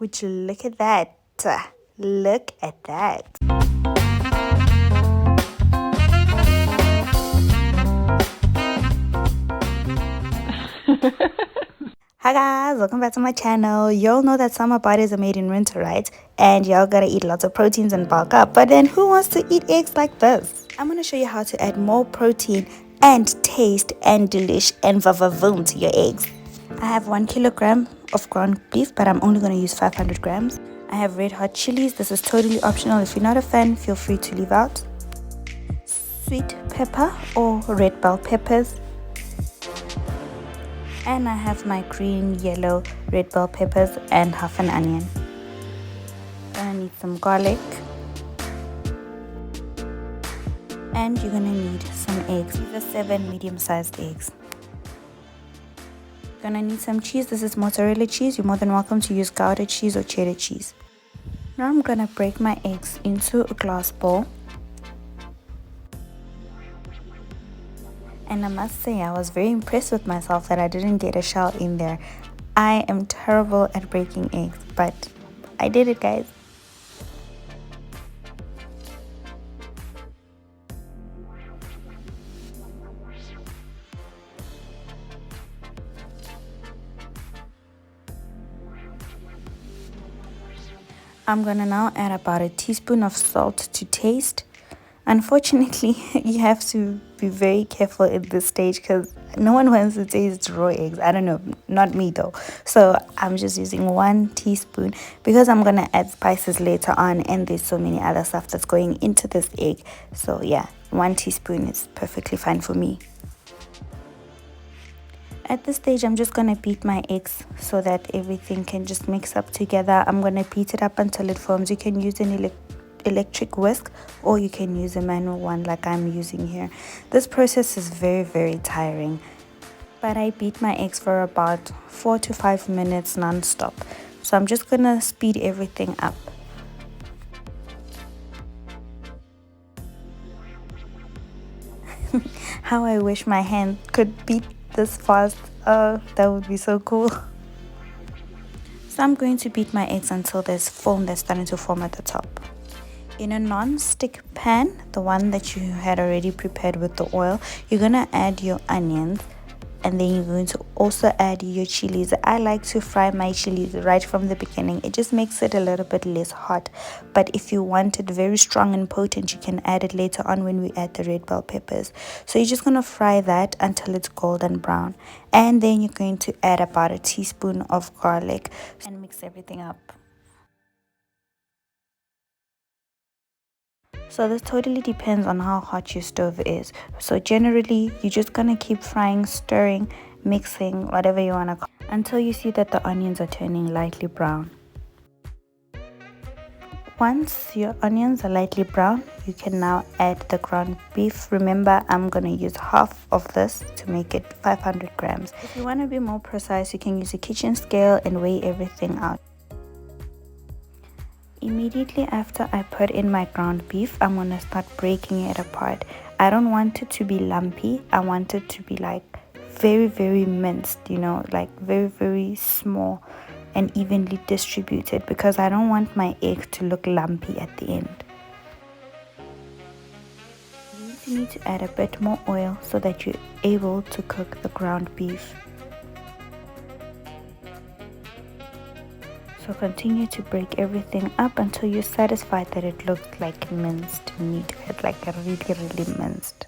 Would you look at that? Look at that. Hi guys, welcome back to my channel. Y'all know that summer bodies are made in winter, right? And y'all gotta eat lots of proteins and bulk up. But then who wants to eat eggs like this? I'm gonna show you how to add more protein and taste and delish and vavavoom to your eggs. I have 1 kilogram of ground beef, but I'm only gonna use 500 grams. I have red hot chilies. This is totally optional. If you're not a fan, feel free to leave out. Sweet pepper or red bell peppers. And I have my green, yellow, red bell peppers and half an onion. Gonna need some garlic. And you're gonna need some eggs. These are 7 medium-sized eggs. Gonna need some cheese. This is mozzarella cheese. You're more than welcome to use gouda cheese or cheddar cheese. Now I'm gonna break my eggs into a glass bowl. And I must say, I was very impressed with myself that I didn't get a shell in there. I am terrible at breaking eggs, but I did it, guys. I'm gonna now add about a teaspoon of salt to taste. Unfortunately, you have to be very careful at this stage because no one wants to taste raw eggs. I don't know, not me though. So I'm just using 1 teaspoon because I'm gonna add spices later on, and there's so many other stuff that's going into this egg. So yeah, 1 teaspoon is perfectly fine for me. At this stage, I'm just gonna beat my eggs so that everything can just mix up together. I'm gonna beat it up until it forms. You can use an electric whisk, or you can use a manual one like I'm using here. This process is very tiring, but I beat my eggs for about 4 to 5 minutes non-stop. So I'm just gonna speed everything up. How I wish my hand could beat this fast. Oh, that would be so cool. So I'm going to beat my eggs until there's foam that's starting to form at the top. In a non-stick pan, the one that you had already prepared with the oil, you're gonna add your onions, and then you're going to also add your chilies. I like to fry my chilies right from the beginning. It just makes it a little bit less hot. But if you want it very strong and potent, you can add it later on when we add the red bell peppers. So you're just gonna fry that until it's golden brown. And then you're going to add about a teaspoon of garlic and mix everything up. So this totally depends on how hot your stove is. So generally, you're just gonna keep frying, stirring, mixing, whatever you wanna call it, until you see that the onions are turning lightly brown. Once your onions are lightly brown, you can now add the ground beef. Remember, I'm gonna use half of this to make it 500 grams. If you wanna be more precise, you can use a kitchen scale and weigh everything out. Immediately after I put in my ground beef, I'm gonna start breaking it apart. I don't want it to be lumpy. I want it to be like very minced, you know, like very small and evenly distributed, because I don't want my egg to look lumpy at the end. You need to add a bit more oil so that you're able to cook the ground beef. So continue to break everything up until you're satisfied that it looks like minced meat, like really minced.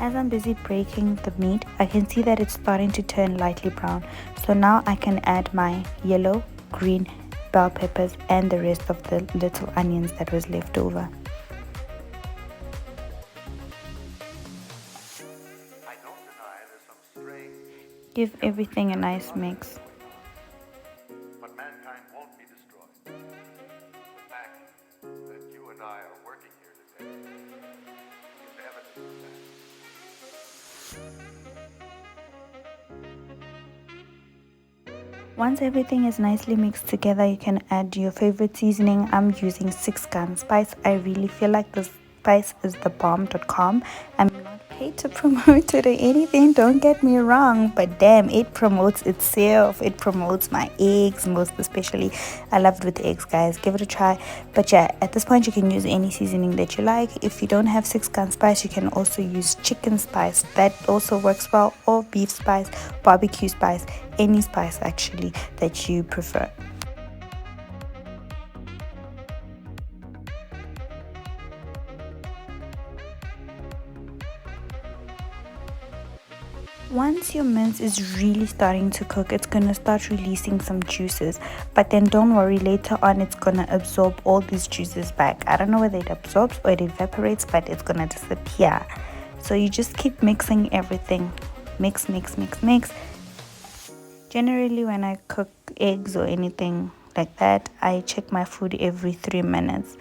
As I'm busy breaking the meat, I can see that it's starting to turn lightly brown. So now I can add my yellow, green bell peppers and the rest of the little onions that was left over. Give everything a nice mix. But mankind won't be destroyed. The fact that you and I are working here today is evidence of that. Once everything is nicely mixed together, you can add your favorite seasoning. I'm using 6-gun spice. I really feel like this spice is the bomb.com. I'm not paid to promote it or anything, don't get me wrong, but damn, it promotes itself. It promotes my eggs, most especially. I love it with eggs, guys. Give it a try. But yeah, at this point you can use any seasoning that you like. If you don't have 6-gun spice, you can also use chicken spice. That also works well, or beef spice, barbecue spice, any spice actually that you prefer. Once your mince is really starting to cook, it's going to start releasing some juices, but then don't worry, later on it's going to absorb all these juices back. I don't know whether it absorbs or it evaporates, but it's going to disappear. So you just keep mixing everything. Mix. Generally when I cook eggs or anything like that, I check my food every 3 minutes.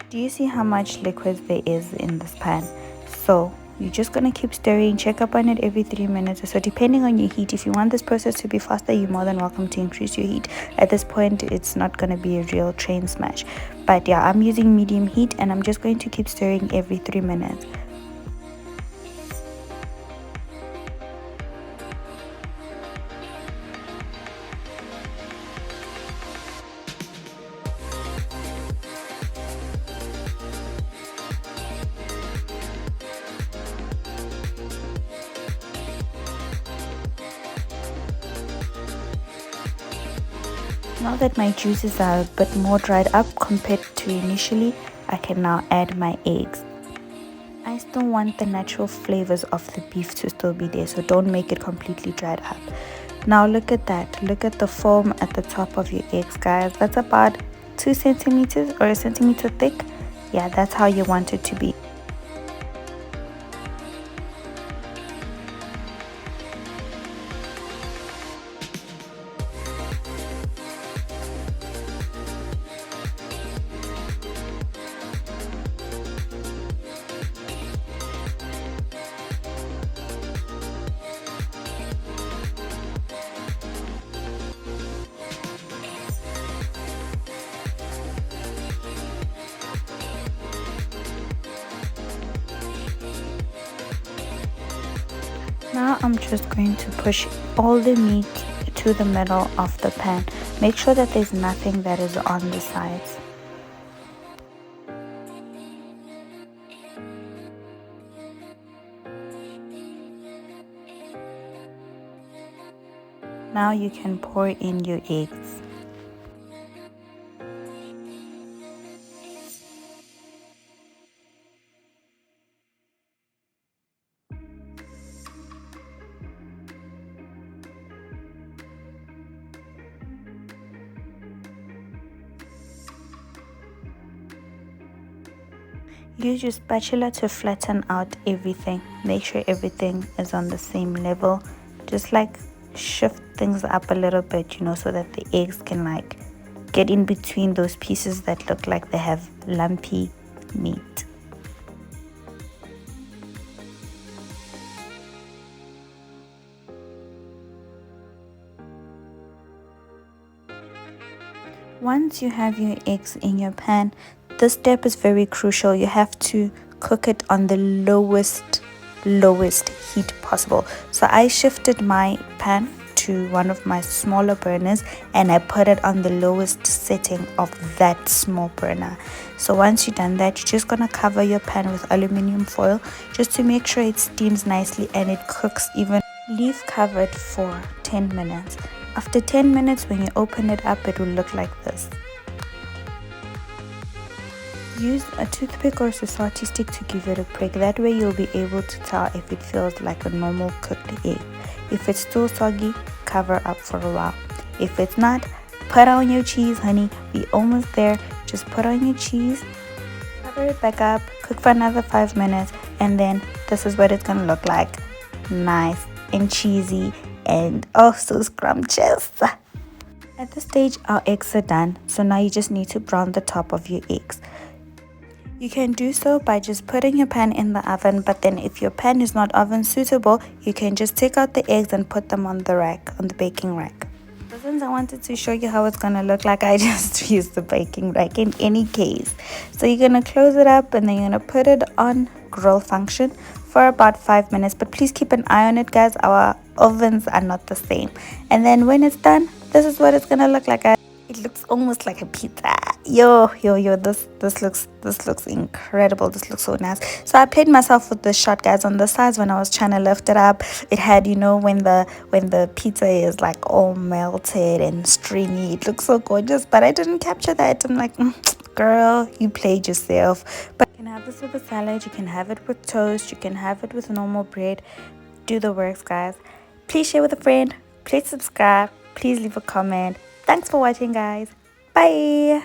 Do you see how much liquid there is in this pan? So you're just gonna keep stirring, check up on it every 3 minutes or so, depending on your heat. If you want this process to be faster, you're more than welcome to increase your heat. At this point, it's not gonna be a real train smash. But yeah, I'm using medium heat and I'm just going to keep stirring every 3 minutes. Now that my juices are a bit more dried up compared to initially, I can now add my eggs. I still want the natural flavors of the beef to still be there, so don't make it completely dried up. Now look at that. Look at the foam at the top of your eggs, guys. That's about 2 centimeters or a centimeter thick. Yeah, that's how you want it to be. Now I'm just going to push all the meat to the middle of the pan. Make sure that there's nothing that is on the sides. Now you can pour in your eggs. Use your spatula to flatten out everything. Make sure everything is on the same level. Just like shift things up a little bit, so that the eggs can like get in between those pieces that look like they have lumpy meat. Once you have your eggs in your pan, this step is very crucial. You have to cook it on the lowest heat possible. So I shifted my pan to one of my smaller burners and I put it on the lowest setting of that small burner. So once you've done that, you're just gonna cover your pan with aluminum foil just to make sure it steams nicely and it cooks even. Leave covered for 10 minutes. After 10 minutes, when you open it up, it will look like this. Use a toothpick or Sasati stick to give it a prick. That way you'll be able to tell if it feels like a normal cooked egg. If it's still soggy, cover up for a while. If it's not, put on your cheese, honey. We almost there. Just put on your cheese, cover it back up, cook for another 5 minutes, and then this is what it's gonna look like. Nice and cheesy and oh so scrumptious. At this stage our eggs are done, so now you just need to brown the top of your eggs. You can do so by just putting your pan in the oven, but then if your pan is not oven suitable, you can just take out the eggs and put them on the rack, on the baking rack. But since I wanted to show you how it's gonna look like, I just used the baking rack in any case. So you're gonna close it up and then you're gonna put it on grill function for about 5 minutes, but please keep an eye on it, guys. Our ovens are not the same. And then when it's done, this is what it's gonna look like. It looks almost like a pizza. Yo, this looks incredible. This looks so nice. So I played myself with the shot, guys, on the sides when I was trying to lift it up. It had, you know, when the pizza is like all melted and stringy. It looks so gorgeous, but I didn't capture that. I'm like, girl, you played yourself. But you can have this with a salad, you can have it with toast, you can have it with normal bread. Do the works, guys. Please share with a friend. Please subscribe. Please leave a comment. Thanks for watching, guys. Bye.